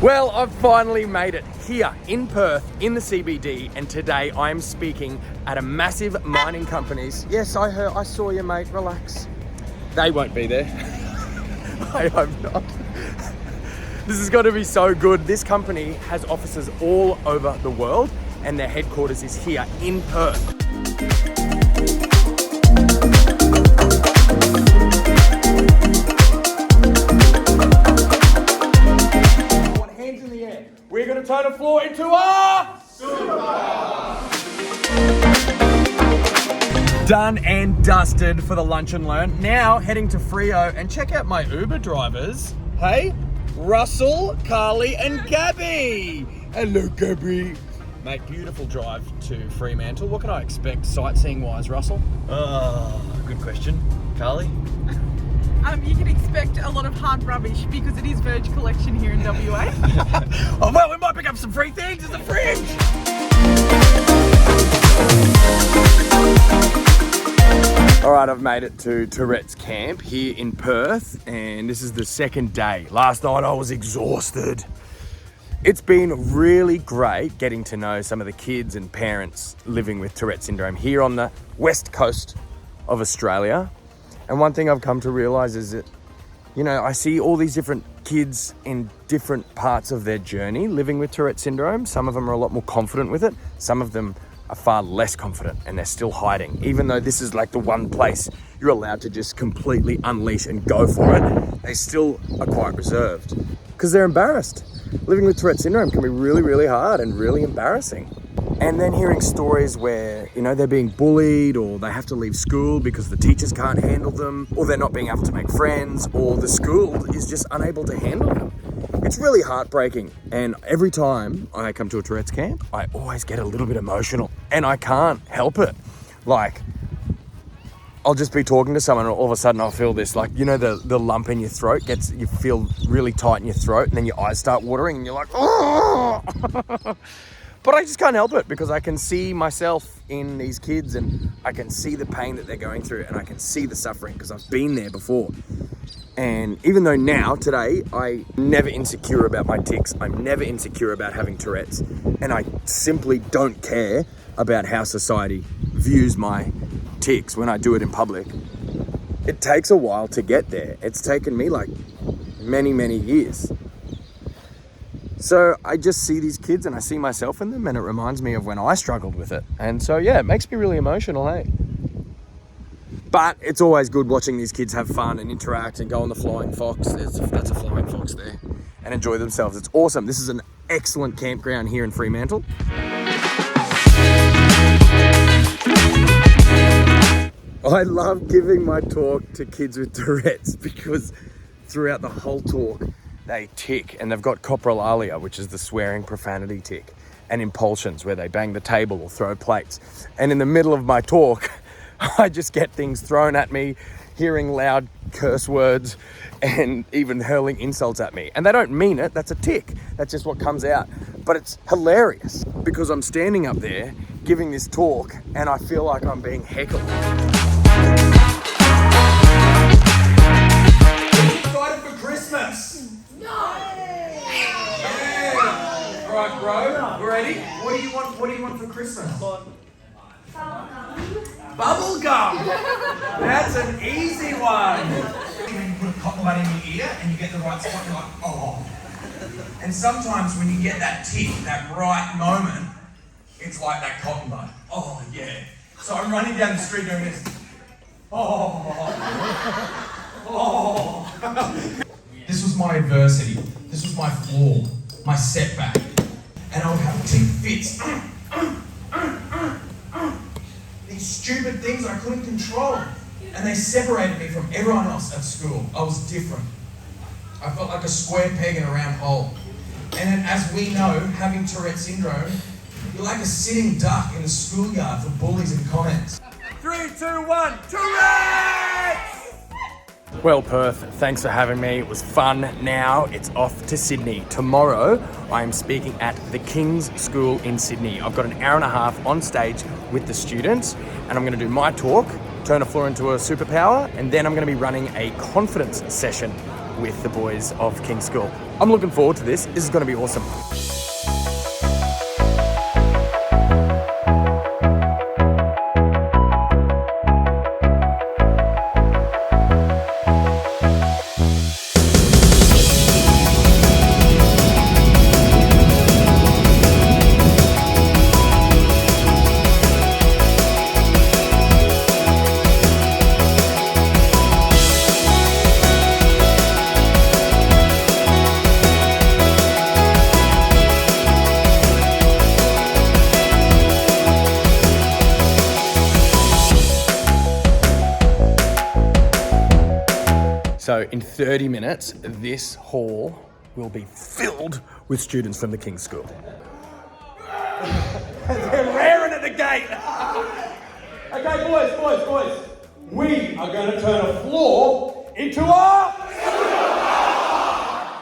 Well, I've finally made it here in Perth, in the CBD, and today I'm speaking at a massive mining company's. Yes, I saw you, mate, relax. They won't be there. I hope not. This is going to be so good. This company has offices all over the world, and their headquarters is here in Perth. We're going to turn a floor into a SUPERPOWER! Done and dusted for the lunch and learn. Now heading to Freo and check out my Uber drivers. Hey, Russell, Carly and Gabby. Hello, Gabby. Mate, beautiful drive to Fremantle. What can I expect sightseeing wise, Russell? Good question. Carly? You can expect a lot of hard rubbish because it is Verge Collection here in WA. Oh, well, we might pick up some free things in the fridge. All right, I've made it to Tourette's camp here in Perth, and this is the second day. Last night I was exhausted. It's been really great getting to know some of the kids and parents living with Tourette syndrome here on the west coast of Australia. And one thing I've come to realize is that, you know, I see all these different kids in different parts of their journey living with Tourette syndrome. Some of them are a lot more confident with it. Some of them are far less confident and they're still hiding. Even though this is like the one place you're allowed to just completely unleash and go for it, they still are quite reserved because they're embarrassed. Living with Tourette syndrome can be really, really hard and really embarrassing. And then hearing stories where, you know, they're being bullied or they have to leave school because the teachers can't handle them, or they're not being able to make friends, or the school is just unable to handle them. It's really heartbreaking. And every time I come to a Tourette's camp, I always get a little bit emotional and I can't help it. Like, I'll just be talking to someone and all of a sudden I'll feel this, like, you know, the lump in your throat you feel really tight in your throat and then your eyes start watering and you're like, oh! But I just can't help it because I can see myself in these kids and I can see the pain that they're going through and I can see the suffering because I've been there before. And even though now, today, I'm never insecure about my tics, I'm never insecure about having Tourette's, and I simply don't care about how society views my tics when I do it in public. It takes a while to get there. It's taken me like many, many years. So I just see these kids and I see myself in them and it reminds me of when I struggled with it. And so, yeah, it makes me really emotional, hey? But it's always good watching these kids have fun and interact and go on the flying fox. That's a flying fox there. And enjoy themselves. It's awesome. This is an excellent campground here in Fremantle. I love giving my talk to kids with Tourette's because throughout the whole talk, they tick, and they've got coprolalia, which is the swearing profanity tick, and impulsions where they bang the table or throw plates. And in the middle of my talk, I just get things thrown at me, hearing loud curse words and even hurling insults at me. And they don't mean it, that's a tick. That's just what comes out. But it's hilarious because I'm standing up there giving this talk and I feel like I'm being heckled. Excited for Christmas? Right, bro, we're ready? What do you want for Christmas? Bubble gum! That's an easy one! When you put a cotton bud in your ear and you get the right spot, you're like, oh. And sometimes when you get that tick, that right moment, it's like that cotton bud. Oh, yeah. So I'm running down the street doing this. Oh. Oh. This was my adversity. This was my flaw, my setback. And I would have tick fits. These stupid things I couldn't control. And they separated me from everyone else at school. I was different. I felt like a square peg in a round hole. And then, as we know, having Tourette syndrome, you're like a sitting duck in the schoolyard for bullies and comments. 3, 2, 1, Tourette's! Well, Perth, thanks for having me. It was fun. Now it's off to Sydney. Tomorrow, I am speaking at the King's School in Sydney. I've got an hour and a half on stage with the students, and I'm going to do my talk, turn a floor into a superpower, and then I'm going to be running a confidence session with the boys of King's School. I'm looking forward to this. This is going to be awesome. So in 30 minutes, this hall will be filled with students from the King's School. They're raring at the gate. Okay, boys. We are going to turn a floor into a...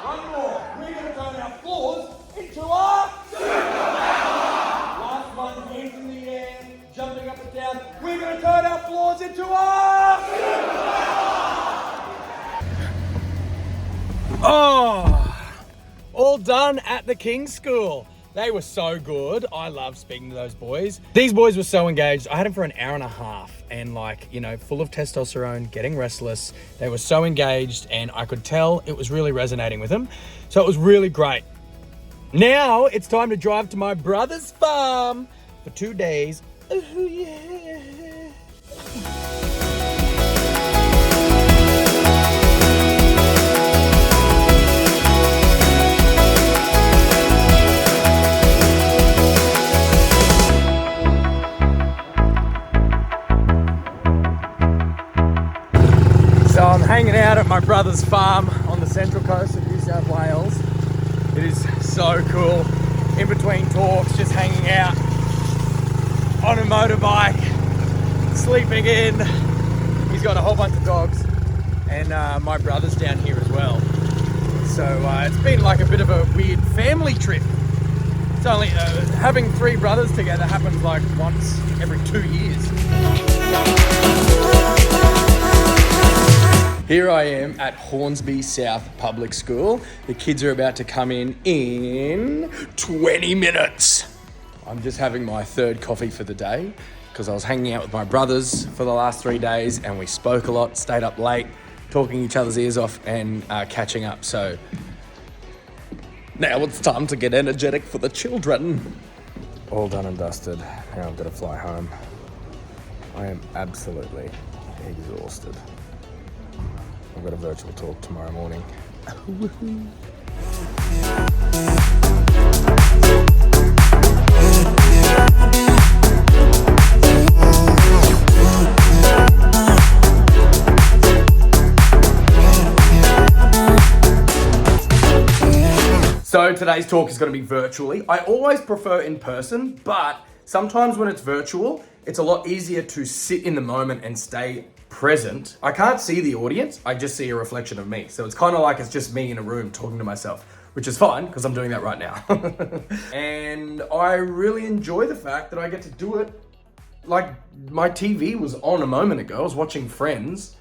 One more. We're going to turn our floors into a... Last one, hands in the air, jumping up and down. We're going to turn our floors into a... Oh, all done at the King's School. They were so good. I love speaking to those boys. These boys were so engaged. I had them for an hour and a half and full of testosterone, getting restless. They were so engaged and I could tell it was really resonating with them. So it was really great. Now it's time to drive to my brother's farm for 2 days. Oh, yeah. So I'm hanging out at my brother's farm on the central coast of New South Wales. It is so cool. In between talks, just hanging out on a motorbike, sleeping in. He's got a whole bunch of dogs and my brother's down here as well. So it's been like a bit of a weird family trip. It's only, having 3 brothers together happens like once every 2 years. Here I am at Hornsby South Public School. The kids are about to come in 20 minutes. I'm just having my 3rd coffee for the day because I was hanging out with my brothers for the last 3 days and we spoke a lot, stayed up late, talking each other's ears off and catching up. So now it's time to get energetic for the children. All done and dusted. Now I've got to fly home. I am absolutely exhausted. I've got a virtual talk tomorrow morning. So today's talk is going to be virtually. I always prefer in person, but sometimes when it's virtual, it's a lot easier to sit in the moment and stay present. I can't see the audience, I just see a reflection of me. So it's kind of like it's just me in a room talking to myself, which is fine because I'm doing that right now. And I really enjoy the fact that I get to do it. Like my TV was on a moment ago, I was watching Friends.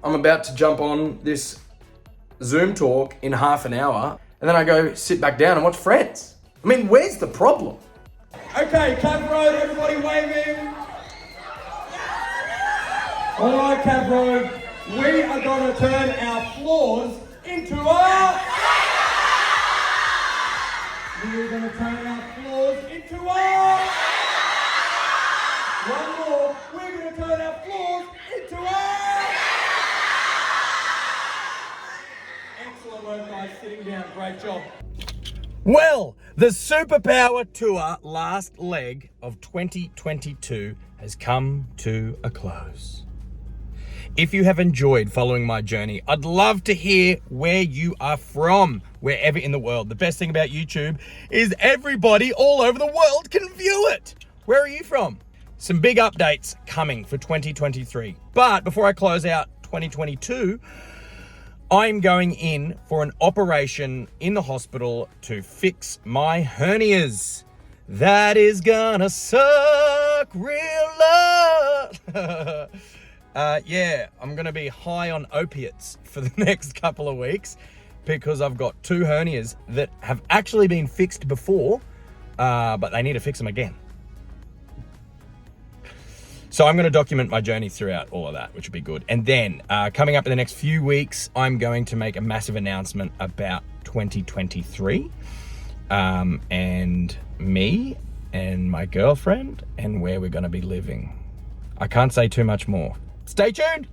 I'm about to jump on this Zoom talk in half an hour and then I go sit back down and watch Friends. I mean, where's the problem? Okay, Cab Road, everybody waving. All right, Cab Road, we are going to turn our floors into a... We're going to turn our floors into a... One more, we're going to turn our floors into a... Excellent work, guys, sitting down, great job. Well, the Superpower Tour last leg of 2022 has come to a close. If you have enjoyed following my journey, I'd love to hear where you are from, wherever in the world. The best thing about YouTube is everybody all over the world can view it. Where are you from? Some big updates coming for 2023. But before I close out 2022, I'm going in for an operation in the hospital to fix my hernias. That is gonna suck real lot. Yeah, I'm going to be high on opiates for the next couple of weeks because I've got 2 hernias that have actually been fixed before, but they need to fix them again. So I'm going to document my journey throughout all of that, which will be good. And then coming up in the next few weeks, I'm going to make a massive announcement about 2023 and me and my girlfriend and where we're going to be living. I can't say too much more. Stay tuned.